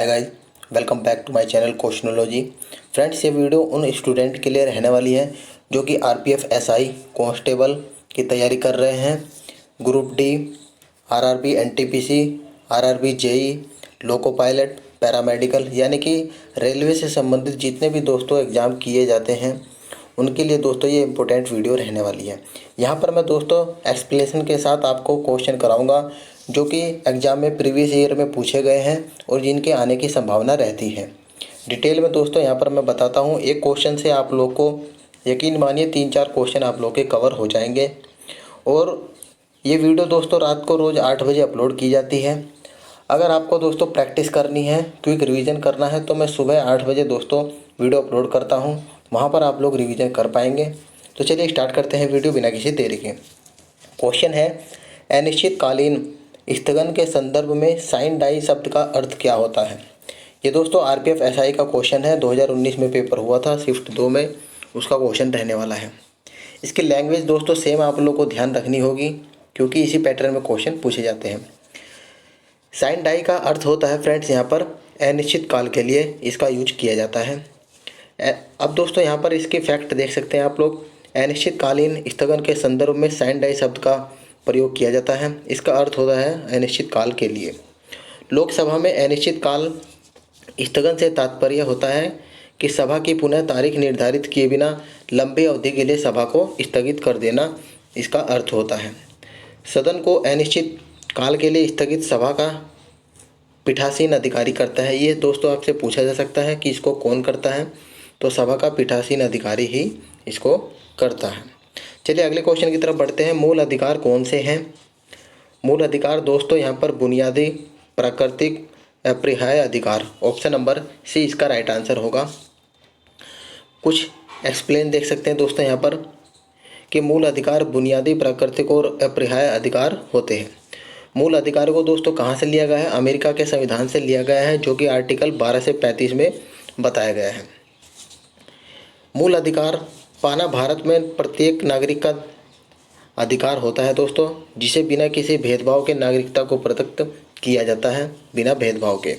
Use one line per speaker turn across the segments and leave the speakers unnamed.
Hi guys, welcome back to my channel Questionology. Friends, ये video उन student के लिए रहने वाली है जो कि आरपीएफ एसआई कांस्टेबल की तैयारी कर रहे हैं, group D, RRB NTPC, RRB JE, loco pilot, paramedical यानी कि रेलवे से संबंधित जितने भी दोस्तों एग्ज़ाम किए जाते हैं उनके लिए दोस्तों ये इम्पोर्टेंट वीडियो रहने वाली है। यहाँ पर मैं दोस्तों एक्सप्लेनेशन के साथ आपको क्वेश्चन कराऊंगा जो कि एग्ज़ाम में प्रीवियस ईयर में पूछे गए हैं और जिनके आने की संभावना रहती है। डिटेल में दोस्तों यहाँ पर मैं बताता हूँ। एक क्वेश्चन से आप लोग को यकीन मानिए 3-4 क्वेश्चन आप लोग के कवर हो जाएंगे। और ये वीडियो दोस्तों रात को रोज़ 8 बजे अपलोड की जाती है। अगर आपको दोस्तों प्रैक्टिस करनी है, क्विक रिवीजन करना है, तो मैं सुबह 8 बजे दोस्तों वीडियो अपलोड करता हूँ, वहाँ पर आप लोग रिवीजन कर पाएंगे। तो चलिए स्टार्ट करते हैं वीडियो बिना किसी देरी के। क्वेश्चन है, अनिश्चितकालीन स्थगन के संदर्भ में साइन डाई शब्द का अर्थ क्या होता है। ये दोस्तों आरपीएफ एसआई का क्वेश्चन है, 2019 में पेपर हुआ था, शिफ्ट 2 में उसका क्वेश्चन रहने वाला है। इसकी लैंग्वेज दोस्तों सेम आप लोग को ध्यान रखनी होगी क्योंकि इसी पैटर्न में क्वेश्चन पूछे जाते हैं। साइन डाई का अर्थ होता है फ्रेंड्स यहाँ पर अनिश्चित काल के लिए इसका यूज किया जाता है। अब दोस्तों यहाँ पर इसके फैक्ट देख सकते हैं आप लोग। अनिश्चितकालीन स्थगन के संदर्भ में साइन डाई शब्द का प्रयोग किया जाता है। इसका अर्थ होता है अनिश्चित काल के लिए। लोकसभा में अनिश्चित काल स्थगन से तात्पर्य होता है कि सभा की पुनः तारीख निर्धारित किए बिना लंबी अवधि के लिए सभा को स्थगित कर देना, इसका अर्थ होता है। सदन को अनिश्चित काल के लिए स्थगित सभा का पीठासीन अधिकारी करता है। ये दोस्तों आपसे पूछा जा सकता है कि इसको कौन करता है, तो सभा का पीठासीन अधिकारी ही इसको करता है। चलिए अगले क्वेश्चन की तरफ बढ़ते हैं। मूल अधिकार कौन से हैं। मूल अधिकार दोस्तों यहाँ पर बुनियादी, प्राकृतिक, अपरिहार्य अधिकार, ऑप्शन नंबर सी इसका राइट आंसर होगा। कुछ एक्सप्लेन देख सकते हैं दोस्तों यहाँ पर कि मूल अधिकार बुनियादी, प्राकृतिक और अपरिहार्य अधिकार होते हैं। मूल अधिकार को दोस्तों कहाँ से लिया गया है, अमेरिका के संविधान से लिया गया है, जो कि आर्टिकल 12 से 35 में बताया गया है। मूल अधिकार पाना भारत में प्रत्येक नागरिक का अधिकार होता है दोस्तों, जिसे बिना किसी भेदभाव के नागरिकता को प्रदत्त किया जाता है, बिना भेदभाव के।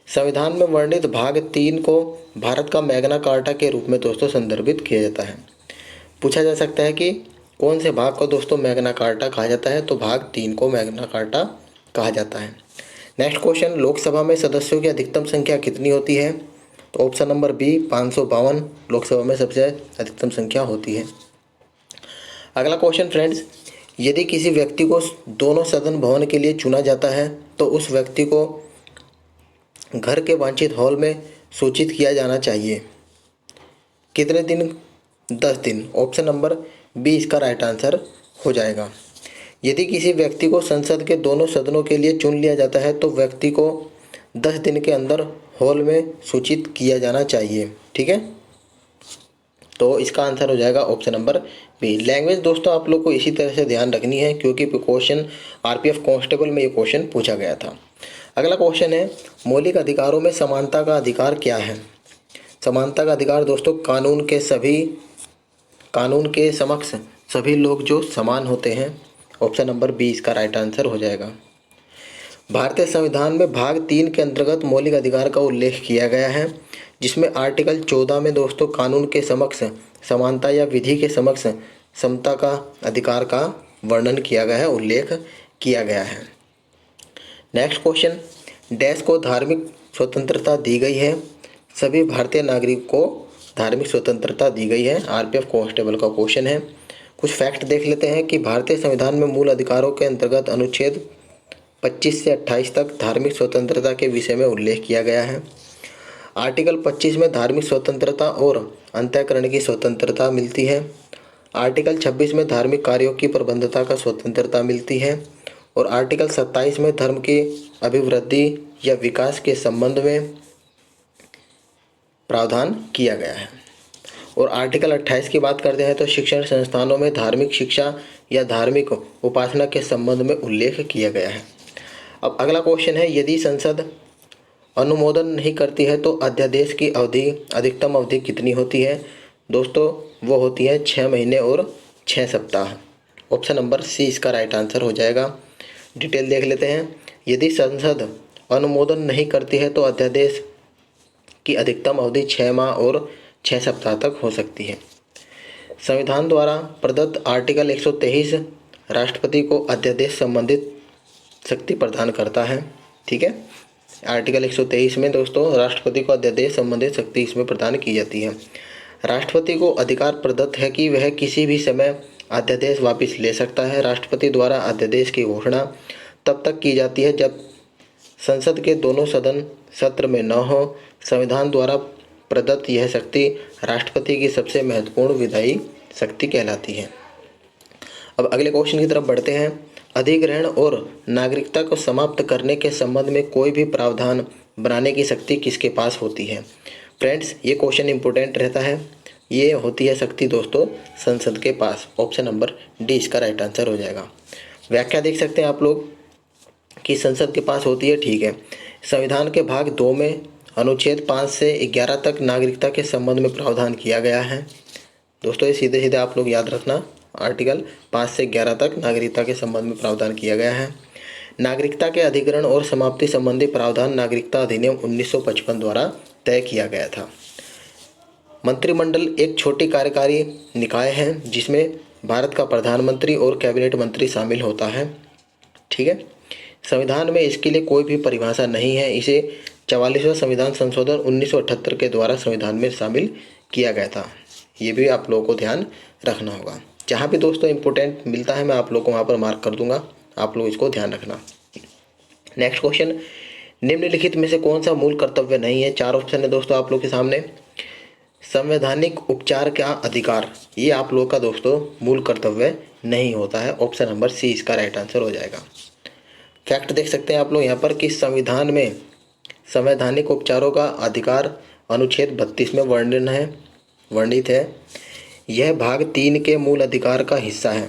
संविधान में वर्णित भाग 3 को भारत का मैग्ना कार्टा के रूप में दोस्तों संदर्भित किया जाता है। पूछा जा सकता है कि कौन से भाग को दोस्तों मैग्ना कार्टा कहा जाता है, तो भाग 3 को मैग्ना कार्टा कहा जाता है। नेक्स्ट क्वेश्चन, लोकसभा में सदस्यों की अधिकतम संख्या कितनी होती है, तो ऑप्शन नंबर बी 552 लोकसभा में सबसे अधिकतम संख्या होती है। अगला क्वेश्चन फ्रेंड्स, यदि किसी व्यक्ति को दोनों सदन भवन के लिए चुना जाता है तो उस व्यक्ति को घर के वांछित हॉल में सूचित किया जाना चाहिए। कितने दिन? 10 दिन। ऑप्शन नंबर बी इसका राइट आंसर हो जाएगा। यदि किसी व्यक्ति को संसद के दोनों सदनों के लिए चुन लिया जाता है तो व्यक्ति को 10 दिन के अंदर हॉल में सूचित किया जाना चाहिए। ठीक है, तो इसका आंसर हो जाएगा ऑप्शन नंबर बी। लैंग्वेज दोस्तों आप लोग को इसी तरह से ध्यान रखनी है क्योंकि क्वेश्चन आरपीएफ कांस्टेबल में ये क्वेश्चन पूछा गया था। अगला क्वेश्चन है, मौलिक अधिकारों में समानता का अधिकार क्या है। समानता का अधिकार दोस्तों कानून के समक्ष सभी लोग जो समान होते हैं। ऑप्शन नंबर बी इसका राइट आंसर हो जाएगा। भारतीय संविधान में भाग 3 के अंतर्गत मौलिक अधिकार का उल्लेख किया गया है, जिसमें आर्टिकल 14 में दोस्तों कानून के समक्ष समानता या विधि के समक्ष समता का अधिकार का वर्णन किया गया है, उल्लेख किया गया है। नेक्स्ट क्वेश्चन, डैश को धार्मिक स्वतंत्रता दी गई है। सभी भारतीय नागरिक को धार्मिक स्वतंत्रता दी गई है। आरपीएफ कांस्टेबल का क्वेश्चन है। कुछ फैक्ट देख लेते हैं कि भारतीय संविधान में मूल अधिकारों के अंतर्गत अनुच्छेद 25 से 28 तक धार्मिक स्वतंत्रता के विषय में उल्लेख किया गया है। आर्टिकल 25 में धार्मिक स्वतंत्रता और अंतःकरण की स्वतंत्रता मिलती है। आर्टिकल 26 में धार्मिक कार्यों की प्रबंधता का स्वतंत्रता मिलती है और आर्टिकल 27 में धर्म की अभिवृद्धि या विकास के संबंध में प्रावधान किया गया है। और आर्टिकल 28 की बात करते हैं तो शिक्षण संस्थानों में धार्मिक शिक्षा या धार्मिक उपासना के संबंध में उल्लेख किया गया है। अब अगला क्वेश्चन है, यदि संसद अनुमोदन नहीं करती है तो अध्यादेश की अवधि, अधिकतम अवधि कितनी होती है। दोस्तों वो होती है 6 महीने और 6 सप्ताह। ऑप्शन नंबर सी इसका राइट आंसर हो जाएगा। डिटेल देख लेते हैं। यदि संसद अनुमोदन नहीं करती है तो अध्यादेश की अधिकतम अवधि 6 माह और 6 सप्ताह तक हो सकती है। संविधान द्वारा प्रदत्त आर्टिकल 123 राष्ट्रपति को अध्यादेश संबंधित शक्ति प्रदान करता है। ठीक है, आर्टिकल 123 में दोस्तों राष्ट्रपति को अध्यादेश संबंधित शक्ति इसमें प्रदान की जाती है। राष्ट्रपति को अधिकार प्रदत्त है कि वह किसी भी समय अध्यादेश वापस ले सकता है। राष्ट्रपति द्वारा अध्यादेश की घोषणा तब तक की जाती है जब संसद के दोनों सदन सत्र में न हो। संविधान द्वारा प्रदत्त यह शक्ति राष्ट्रपति की सबसे महत्वपूर्ण विधायी शक्ति कहलाती है। अब अगले क्वेश्चन की तरफ बढ़ते हैं। अधिग्रहण और नागरिकता को समाप्त करने के संबंध में कोई भी प्रावधान बनाने की शक्ति किसके पास होती है? फ्रेंड्स, ये क्वेश्चन इंपॉर्टेंट रहता है। ये होती है शक्ति दोस्तों संसद के पास। ऑप्शन नंबर डी इसका राइट आंसर हो जाएगा। व्याख्या देख सकते हैं आप लोग कि संसद के पास होती है। ठीक है, संविधान के भाग 2 में अनुच्छेद 5 से 11 तक नागरिकता के संबंध में प्रावधान किया गया है। दोस्तों ये सीधे सीधे आप लोग याद रखना, आर्टिकल 5 से 11 तक नागरिकता के संबंध में प्रावधान किया गया है। नागरिकता के अधिग्रहण और समाप्ति संबंधी प्रावधान नागरिकता अधिनियम 1955 द्वारा तय किया गया था। मंत्रिमंडल एक छोटी कार्यकारी निकाय है जिसमें भारत का प्रधानमंत्री और कैबिनेट मंत्री शामिल होता है। ठीक है, संविधान में इसके लिए कोई भी परिभाषा नहीं है। इसे 44वां संविधान संशोधन 1978 के द्वारा संविधान में शामिल किया गया था। ये भी आप लोगों को ध्यान रखना होगा। जहाँ भी दोस्तों इंपॉर्टेंट मिलता है मैं आप लोगों को वहाँ पर मार्क कर दूंगा, आप लोग इसको ध्यान रखना। नेक्स्ट क्वेश्चन, निम्नलिखित में से कौन सा मूल कर्तव्य नहीं है? 4 ऑप्शन है दोस्तों आप लोग के सामने। संवैधानिक उपचार का अधिकार, ये आप लोग का दोस्तों मूल कर्तव्य नहीं होता है। ऑप्शन नंबर सी इसका राइट आंसर हो जाएगा। फैक्ट देख सकते हैं आप लोग यहाँ पर कि संविधान में संवैधानिक उपचारों का अधिकार अनुच्छेद 32 में वर्णित है। यह भाग 3 के मूल अधिकार का हिस्सा है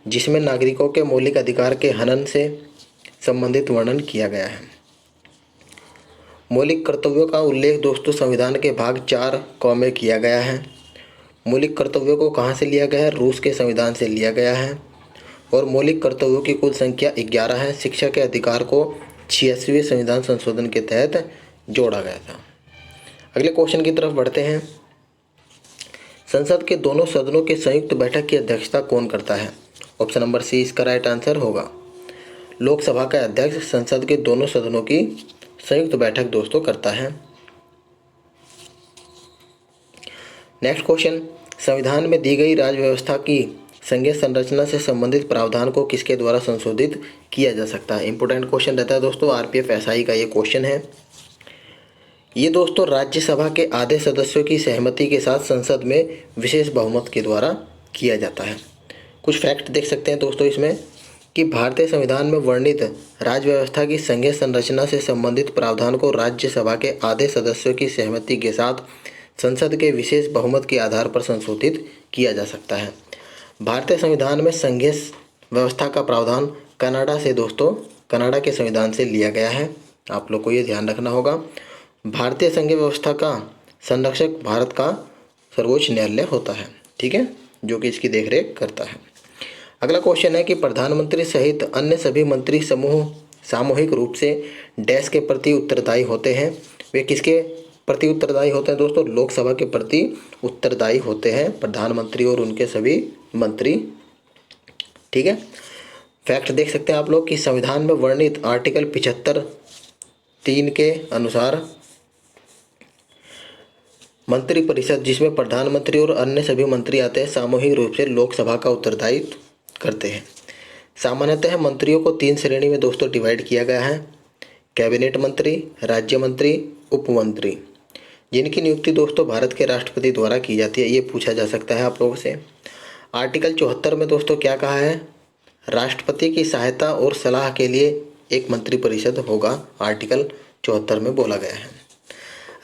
जिसमें नागरिकों के मौलिक अधिकार के हनन से संबंधित वर्णन किया गया है। मौलिक कर्तव्यों का उल्लेख दोस्तों संविधान के भाग 4 क में किया गया है। मौलिक कर्तव्यों को कहाँ से लिया गया है? रूस के संविधान से लिया गया है। और मौलिक कर्तव्यों की कुल संख्या 11 है। शिक्षा के अधिकार को 86वें संविधान संशोधन के तहत जोड़ा गया था। अगले क्वेश्चन की तरफ बढ़ते हैं। संसद के दोनों सदनों के संयुक्त बैठक की अध्यक्षता कौन करता है? ऑप्शन नंबर सी इसका राइट आंसर होगा। लोकसभा का अध्यक्ष संसद के दोनों सदनों की संयुक्त बैठक दोस्तों करता है। नेक्स्ट क्वेश्चन, संविधान में दी गई राज्य व्यवस्था की संघीय संरचना से संबंधित प्रावधान को किसके द्वारा संशोधित किया जा सकता है? इंपॉर्टेंट क्वेश्चन रहता है दोस्तों, आरपीएफ एसआई का ये क्वेश्चन है। ये दोस्तों राज्यसभा के आधे सदस्यों की सहमति के साथ संसद में विशेष बहुमत के द्वारा किया जाता है। कुछ फैक्ट देख सकते हैं दोस्तों इसमें कि भारतीय संविधान में वर्णित राज्य व्यवस्था की संघीय संरचना से संबंधित प्रावधान को राज्यसभा के आधे सदस्यों की सहमति के साथ संसद के विशेष बहुमत के आधार पर संशोधित किया जा सकता है। भारतीय संविधान में संघीय व्यवस्था का प्रावधान कनाडा के संविधान से लिया गया है। आप लोग को ये ध्यान रखना होगा। भारतीय संघीय व्यवस्था का संरक्षक भारत का सर्वोच्च न्यायालय होता है। ठीक है, जो कि इसकी देखरेख करता है। अगला क्वेश्चन है कि प्रधानमंत्री सहित अन्य सभी मंत्री समूह सामूहिक रूप से डैश के प्रति उत्तरदायी होते हैं। वे किसके प्रति उत्तरदायी होते हैं दोस्तों? लोकसभा के प्रति उत्तरदायी होते हैं प्रधानमंत्री और उनके सभी मंत्री। ठीक है, फैक्ट देख सकते हैं आप लोग कि संविधान में वर्णित आर्टिकल 75(3) के अनुसार मंत्रिपरिषद, जिसमें प्रधानमंत्री और अन्य सभी मंत्री आते हैं, सामूहिक रूप से लोकसभा का उत्तरदायित्व करते हैं। सामान्यतः मंत्रियों को 3 श्रेणी में दोस्तों डिवाइड किया गया है। कैबिनेट मंत्री, राज्य मंत्री, उपमंत्री, जिनकी नियुक्ति दोस्तों भारत के राष्ट्रपति द्वारा की जाती है। ये पूछा जा सकता है आप लोगों से। आर्टिकल 74 में दोस्तों क्या कहा है? राष्ट्रपति की सहायता और सलाह के लिए एक मंत्रिपरिषद होगा, आर्टिकल 74 में बोला गया है।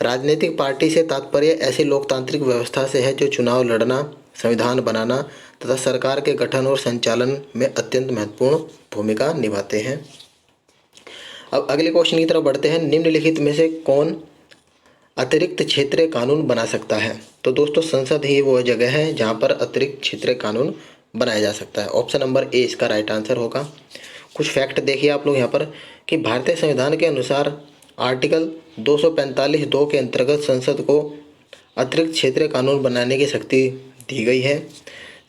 राजनीतिक पार्टी से तात्पर्य ऐसी लोकतांत्रिक व्यवस्था से है जो चुनाव लड़ना, संविधान बनाना तथा सरकार के गठन और संचालन में अत्यंत महत्वपूर्ण भूमिका निभाते हैं। अब अगले क्वेश्चन की तरफ बढ़ते हैं। निम्नलिखित में से कौन अतिरिक्त क्षेत्रीय कानून बना सकता है? तो दोस्तों संसद ही वो जगह है जहाँ पर अतिरिक्त क्षेत्रीय कानून बनाया जा सकता है। ऑप्शन नंबर ए इसका राइट आंसर होगा। कुछ फैक्ट देखिए आप लोग यहाँ पर कि भारतीय संविधान के अनुसार आर्टिकल 245(2) के अंतर्गत संसद को अतिरिक्त क्षेत्रीय कानून बनाने की शक्ति दी गई है।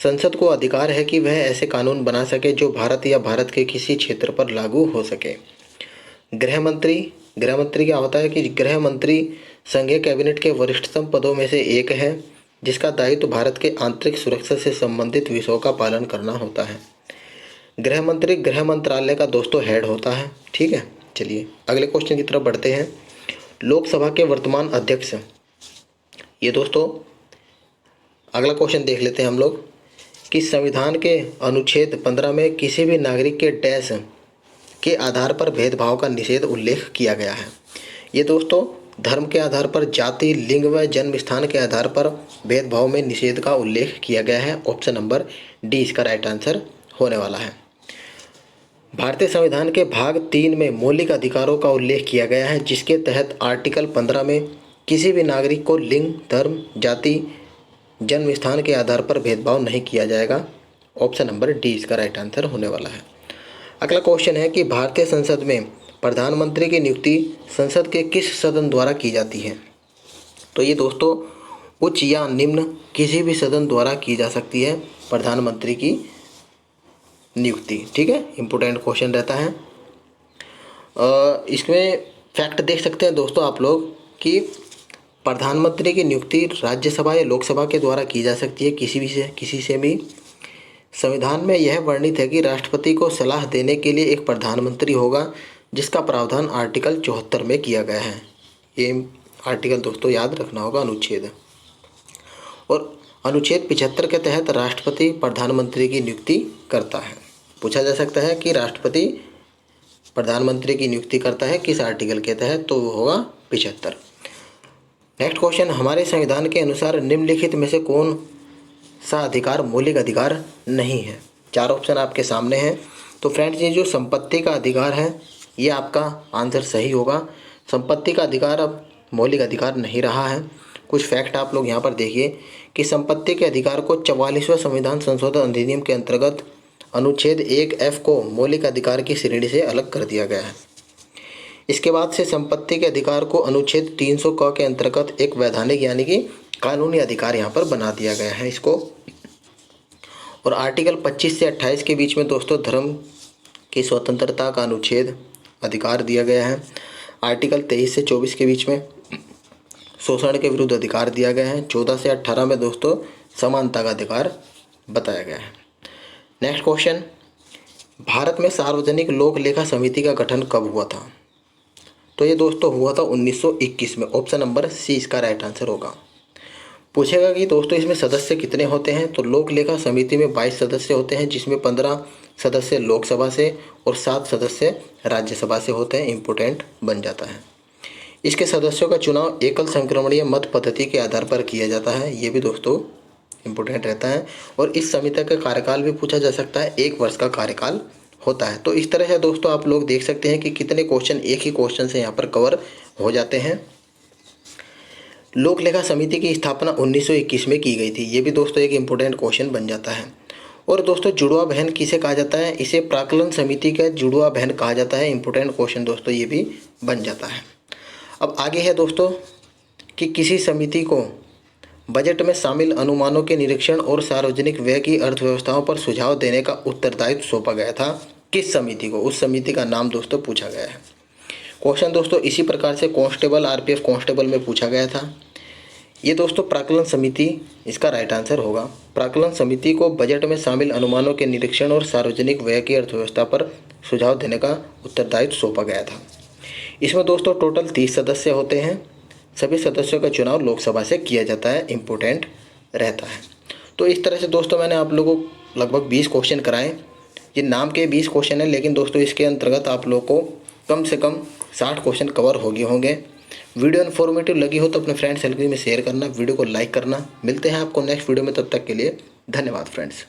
संसद को अधिकार है कि वह ऐसे कानून बना सके जो भारत या भारत के किसी क्षेत्र पर लागू हो सके। गृह मंत्री क्या होता है कि गृह मंत्री संघीय कैबिनेट के वरिष्ठतम पदों में से एक है, जिसका दायित्व भारत के आंतरिक सुरक्षा से संबंधित विषयों का पालन करना होता है। गृह मंत्री गृह मंत्रालय का दोस्तों हेड होता है। ठीक है, चलिए अगले क्वेश्चन की तरफ बढ़ते हैं। लोकसभा के वर्तमान अध्यक्ष, ये दोस्तों अगला क्वेश्चन देख लेते हैं हम लोग कि संविधान के अनुच्छेद 15 में किसी भी नागरिक के डैश के आधार पर भेदभाव का निषेध उल्लेख किया गया है। ये दोस्तों धर्म के आधार पर, जाति, लिंग व जन्म स्थान के आधार पर भेदभाव में निषेध का उल्लेख किया गया है। ऑप्शन नंबर डी इसका राइट आंसर होने वाला है। भारतीय संविधान के भाग 3 में मौलिक अधिकारों का उल्लेख किया गया है, जिसके तहत आर्टिकल 15 में किसी भी नागरिक को लिंग, धर्म, जाति, जन्म स्थान के आधार पर भेदभाव नहीं किया जाएगा। ऑप्शन नंबर डी इसका राइट आंसर होने वाला है। अगला क्वेश्चन है कि भारतीय संसद में प्रधानमंत्री की नियुक्ति संसद के किस सदन द्वारा की जाती है। तो ये दोस्तों उच्च या निम्न किसी भी सदन द्वारा की जा सकती है प्रधानमंत्री की नियुक्ति। ठीक है, इम्पोर्टेंट क्वेश्चन रहता है। इसमें फैक्ट देख सकते हैं दोस्तों आप लोग कि प्रधानमंत्री की नियुक्ति राज्यसभा या लोकसभा के द्वारा की जा सकती है, किसी से भी। संविधान में यह वर्णित है कि राष्ट्रपति को सलाह देने के लिए एक प्रधानमंत्री होगा, जिसका प्रावधान आर्टिकल 74 में किया गया है। ये आर्टिकल दोस्तों याद रखना होगा, अनुच्छेद। और अनुच्छेद 75 के तहत राष्ट्रपति प्रधानमंत्री की नियुक्ति करता है। पूछा जा सकता है कि राष्ट्रपति प्रधानमंत्री की नियुक्ति करता है किस आर्टिकल के तहत, तो वो होगा 75। नेक्स्ट क्वेश्चन, हमारे संविधान के अनुसार निम्नलिखित में से कौन सा अधिकार मौलिक अधिकार नहीं है। 4 ऑप्शन आपके सामने हैं। तो फ्रेंड्स ये जो संपत्ति का अधिकार है ये आपका आंसर सही होगा। संपत्ति का अधिकार अब मौलिक अधिकार नहीं रहा है। कुछ फैक्ट आप लोग यहाँ पर देखिए कि संपत्ति के अधिकार को 44वें संविधान संशोधन अधिनियम के अंतर्गत अनुच्छेद 1F को मौलिक अधिकार की श्रेणी से अलग कर दिया गया है। इसके बाद से संपत्ति के अधिकार को अनुच्छेद 300 क के अंतर्गत एक वैधानिक यानी कि कानूनी अधिकार यहाँ पर बना दिया गया है इसको। और आर्टिकल 25 से 28 के बीच में दोस्तों धर्म की स्वतंत्रता का अनुच्छेद अधिकार दिया गया है। आर्टिकल 23 से 24 के बीच में शोषण के विरुद्ध अधिकार दिया गया है। 14 से 18 में दोस्तों समानता का अधिकार बताया गया है। नेक्स्ट क्वेश्चन, भारत में सार्वजनिक लोक लेखा समिति का गठन कब हुआ था। तो ये दोस्तों हुआ था 1921 में। ऑप्शन नंबर सी इसका राइट आंसर होगा। पूछेगा कि दोस्तों इसमें सदस्य कितने होते हैं, तो लोक लेखा समिति में 22 सदस्य होते हैं, जिसमें 15 सदस्य लोकसभा से और 7 सदस्य राज्यसभा से होते हैं। इम्पोर्टेंट बन जाता है। इसके सदस्यों का चुनाव एकल संक्रमणीय मत पद्धति के आधार पर किया जाता है। ये भी दोस्तों इम्पोर्टेंट रहता है। और इस समिति का कार्यकाल भी पूछा जा सकता है, 1 वर्ष का कार्यकाल होता है। तो इस तरह से दोस्तों आप लोग देख सकते हैं कि कितने क्वेश्चन एक ही क्वेश्चन से यहाँ पर कवर हो जाते हैं। लोक लेखा समिति की स्थापना 1921 में की गई थी। ये भी दोस्तों एक इम्पोर्टेंट क्वेश्चन बन जाता है। और दोस्तों जुड़वा बहन किसे कहा जाता है, इसे प्राक्कलन समिति का जुड़वा बहन कहा जाता है। इम्पोर्टेंट क्वेश्चन दोस्तों ये भी बन जाता है। अब आगे है दोस्तों कि किसी समिति को बजट में शामिल अनुमानों के निरीक्षण और सार्वजनिक व्यय की अर्थव्यवस्थाओं पर सुझाव देने का उत्तरदायित्व सौंपा गया था। किस समिति को, उस समिति का नाम दोस्तों पूछा गया है। क्वेश्चन दोस्तों इसी प्रकार से कांस्टेबल आरपीएफ कांस्टेबल में पूछा गया था। ये दोस्तों प्राक्कलन समिति इसका राइट आंसर होगा। प्राक्कलन समिति को बजट में शामिल अनुमानों के निरीक्षण और सार्वजनिक व्यय की अर्थव्यवस्था पर सुझाव देने का उत्तरदायित्व सौंपा गया था। इसमें दोस्तों टोटल 30 सदस्य होते हैं। सभी सदस्यों का चुनाव लोकसभा से किया जाता है। इम्पोर्टेंट रहता है। तो इस तरह से दोस्तों मैंने आप लोगों को लगभग 20 क्वेश्चन कराए। ये नाम के 20 क्वेश्चन है, लेकिन दोस्तों इसके अंतर्गत आप लोग को कम से कम 60 क्वेश्चन कवर हो गए होंगे। वीडियो इन्फॉर्मेटिव लगी हो तो अपने फ्रेंड्स सर्कल में शेयर करना, वीडियो को लाइक करना। मिलते हैं आपको नेक्स्ट वीडियो में, तब तक के लिए धन्यवाद फ्रेंड्स।